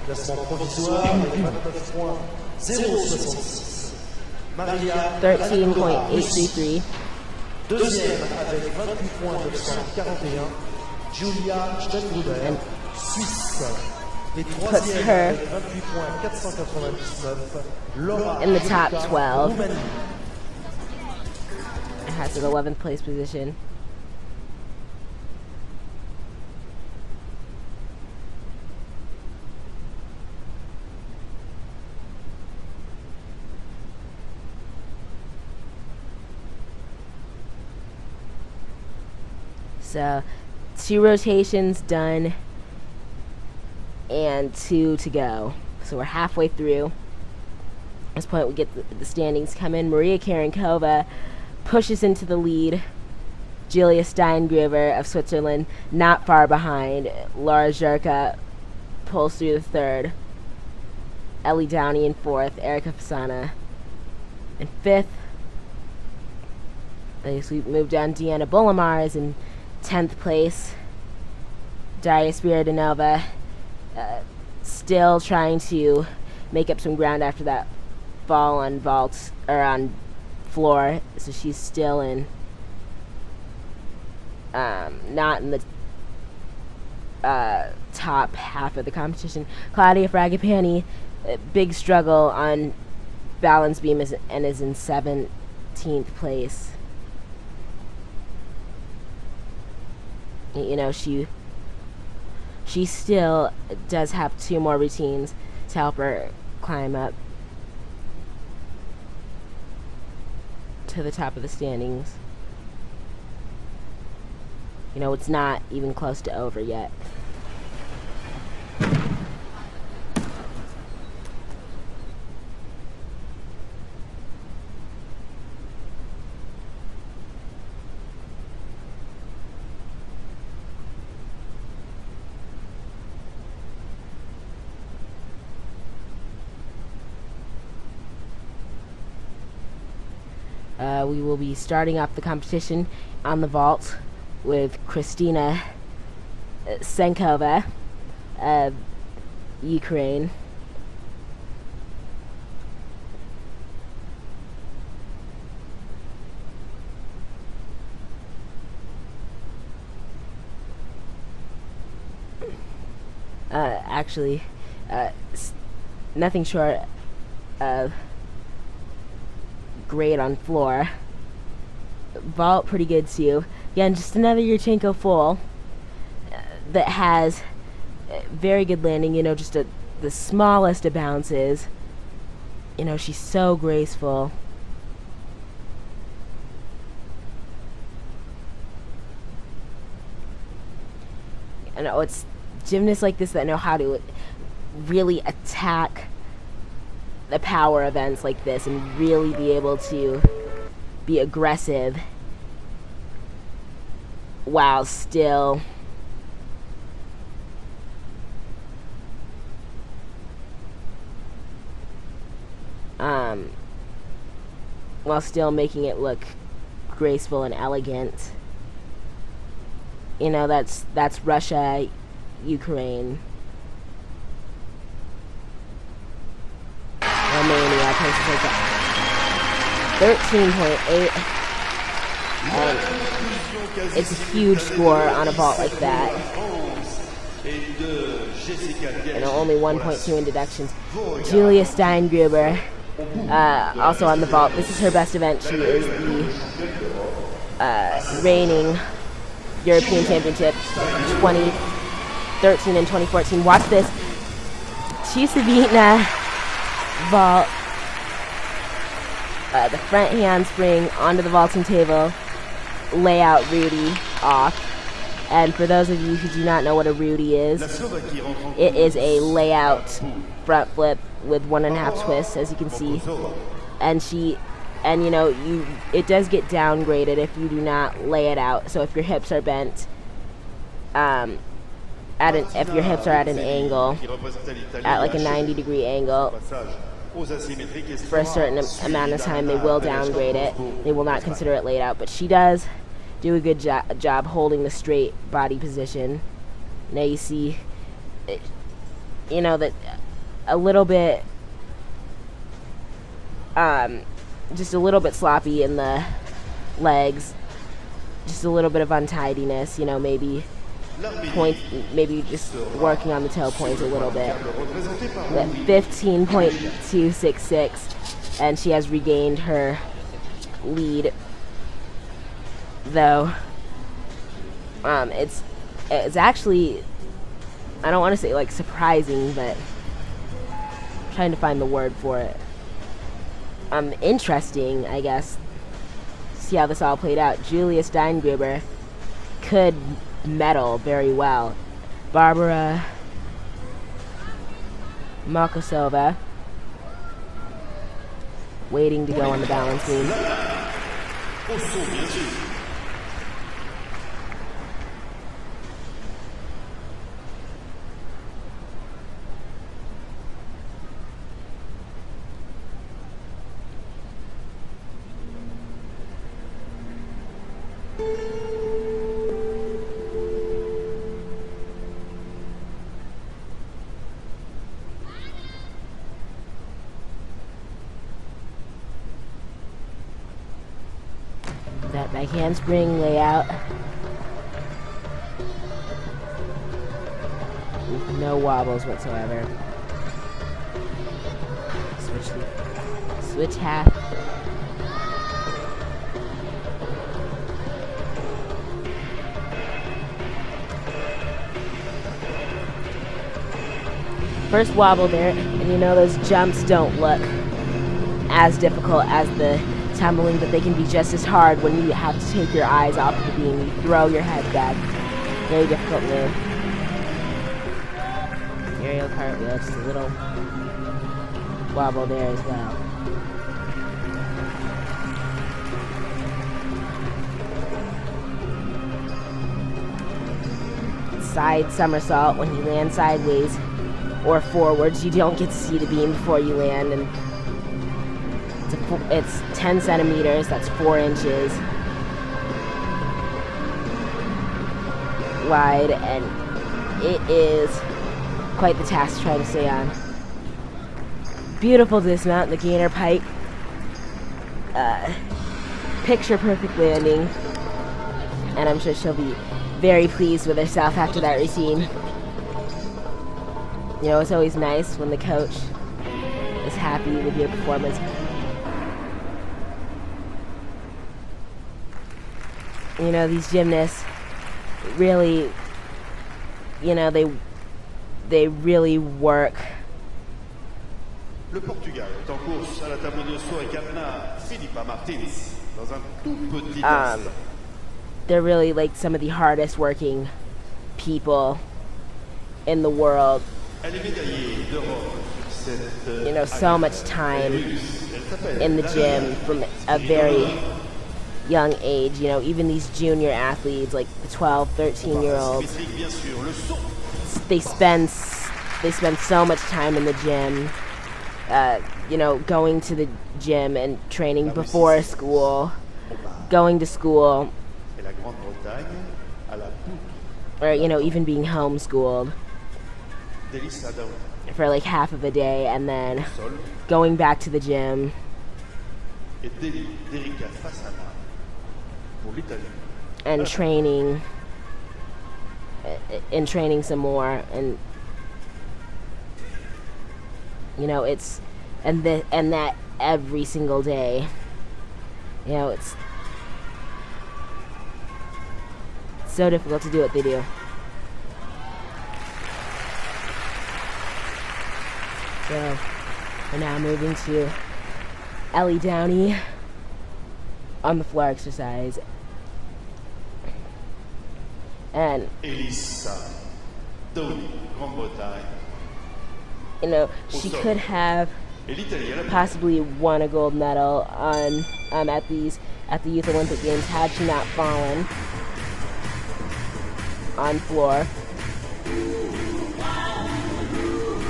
Classement provisoire avec 29 points, 0,66. Maria 13.833. Deuxième avec 28 points, 941. Julia Steinbruder, Suisse. Et troisième avec 28 points, 499. Laura In the top 12. Roumanie. It has an 11th place position. So 2 rotations done and 2 to go. So we're halfway through. At this point we get the standings come in. Maria Karenkova pushes into the lead. Julia Steingruber of Switzerland not far behind. Laura Zherka pulls through the third. Ellie Downey in fourth. Erica Fasana in fifth. We move down. Deanna Bolomar is in 10th place. Daria Spiridonova still trying to make up some ground after that fall on vaults or on floor, so she's still in not in the top half of the competition. Claudia Fragapani, big struggle on balance beam and is in 17th place. You know, she still does have 2 more routines to help her climb up to the top of the standings. You know, it's not even close to over yet. We will be starting off the competition on the vault with Kristina Senkova of Ukraine. Actually, nothing short of great on floor. Vault pretty good too. Again, just another Yurchenko full that has very good landing. You know, just the smallest of bounces. You know, she's so graceful. I know it's gymnasts like this that know how to really attack the power events like this and really be able to be aggressive while still making it look graceful and elegant. You know, that's Russia, Ukraine, Romania, places like that. 13.8. It's a huge score on a vault like that. You know, only 1.2 in deductions. Julia Steingruber, also on the vault. This is her best event. She is the reigning European Championship 2013 and 2014. Watch this. Chisavina vault. The front handspring onto the vaulting table. Layout Rudy off. And for those of you who do not know what a Rudy is, it is a layout front flip with 1.5 twists, as you can see. And you know, it does get downgraded if you do not lay it out. So if your hips are bent, if your hips are at an angle, at like a 90-degree angle, for a certain amount of time, they will downgrade it. They will not consider it laid out. But she does do a good job holding the straight body position. Now you see you know, that a little bit, just a little bit sloppy in the legs, just a little bit of untidiness, you know, maybe points, maybe just working on the toe points a little bit. At 15.266, and she has regained her lead, though. It's actually, I don't want to say like surprising, but I'm trying to find the word for it. Interesting, I guess. See how this all played out. Julia Steingruber could medal very well. Barbara Makosova waiting to go on the balance beam. That back handspring layout with no wobbles whatsoever. Switch half. First wobble there, and you know those jumps don't look as difficult as the tumbling, but they can be just as hard when you have to take your eyes off the beam. You throw your head back. Very difficult move. Aerial cartwheel, just a little wobble there as well. Side somersault when you land sideways or forwards. You don't get to see the beam before you land, and it's 10 centimeters, that's 4 inches wide, and it is quite the task trying to stay on. Beautiful dismount, the gainer pike. Picture perfect landing, and I'm sure she'll be very pleased with herself after that routine. You know, it's always nice when the coach is happy with your performance. You know, these gymnasts really, you know, they really work. Le Portugal est en course à la table de saut et Capna Filipa Martins dans un tout petit instant. They're really like some of the hardest working people in the world. Elle est médaillée d'Europe. You know, so much time in the gym from a very young age. You know, even these junior athletes, like the 12, 13-year-olds, they spend so much time in the gym. You know, going to the gym and training before school, going to school, or, you know, even being homeschooled for like half of a day, and then going back to the gym. And training some more, and you know, it's and that every single day. You know, it's so difficult to do what they do. So we're now moving to Ellie Downey on the floor exercise. And Elisa Downey, Grande-Bretagne. You know, she could have possibly won a gold medal on at the Youth Olympic Games had she not fallen on floor.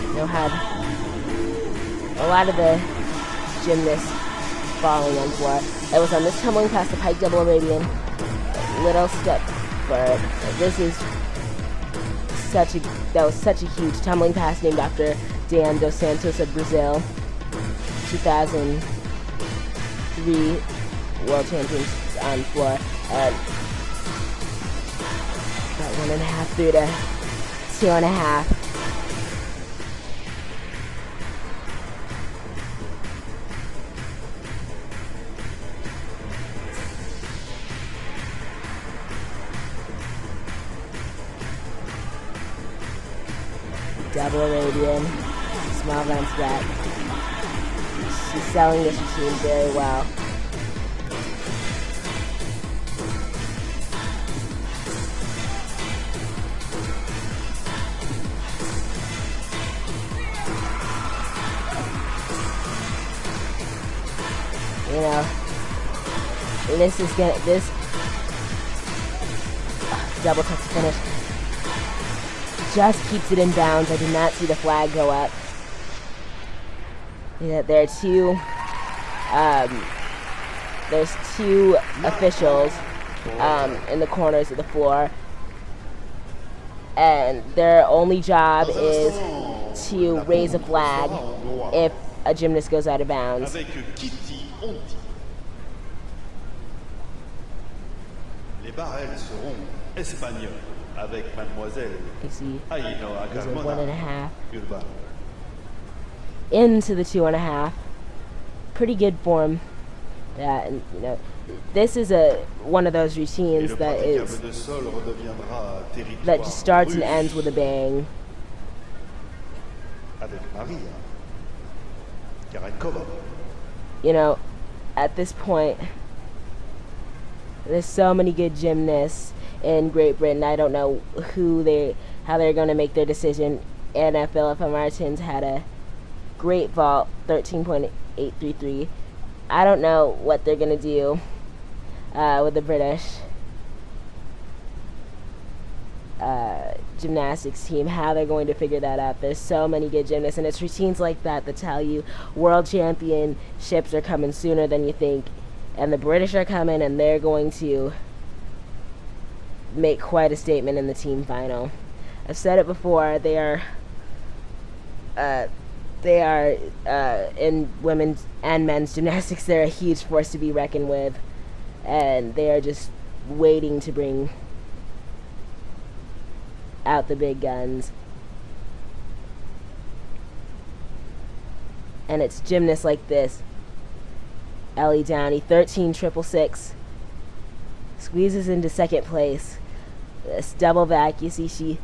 You know, had a lot of the gymnasts falling on floor. It was on this tumbling past the pike double Arabian. Little step forward. This is that was such a huge tumbling pass named after Dan dos Santos of Brazil, 2003 world champions on floor, and got 1.5 through to 2.5. Double Arabian, small bounce back. She's selling this routine very well. You know, this double tuck to finish. Just keeps it in bounds. I did not see the flag go up. Yeah, there's two officials in the corners of the floor, and their only job is to raise a flag if a gymnast goes out of bounds. Les barres seront espagnoles. Avec Mademoiselle Aino Acarmona. Into the 2.5. Pretty good form. Yeah, and you know, this is one of those routines that just starts and ends with a bang. Avec Maria Karenkova. You know, at this point, there's so many good gymnasts in Great Britain. I don't know how they're going to make their decision. Anna Philippa Martins had a great vault, 13.833. I don't know what they're going to do with the British gymnastics team, how they're going to figure that out. There's so many good gymnasts, and it's routines like that that tell you world championships are coming sooner than you think, and the British are coming, and they're going to make quite a statement in the team final. I've said it before, they are in women's and men's gymnastics, they're a huge force to be reckoned with, and they are just waiting to bring out the big guns. And it's gymnasts like this. Ellie Downey, 13.666, squeezes into second place. This double back, you see she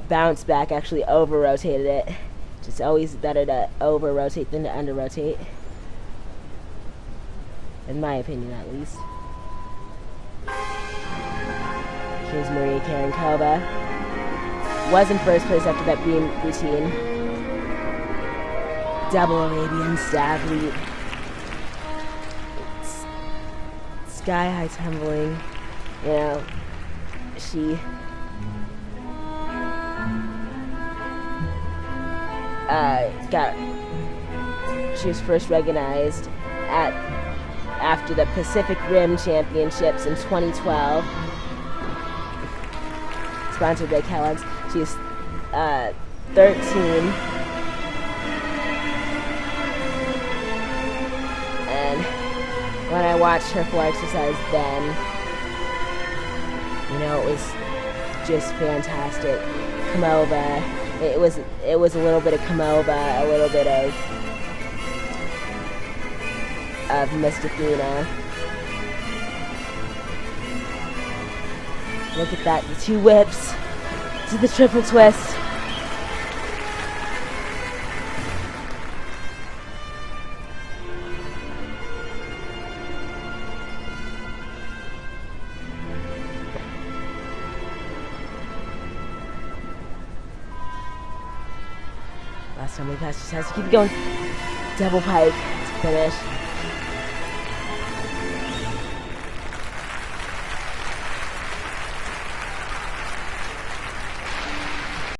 bounced back, actually over-rotated it. It's always better to over-rotate than to under-rotate, in my opinion at least. Here's Maria Karenkova. Was in first place after that beam routine. Double Arabian stab leap. Sky-high tumbling. You know, she was first recognized after the Pacific Rim Championships in 2012, sponsored by Kellogg's. She's 13, and when I watched her floor exercise then, you know, it was just fantastic. Kamova, it was a little bit of Kamova, a little bit of Mustafina. Look at that, the two whips to the triple twist. Last time we passed, just has to keep it going. Double pike to finish.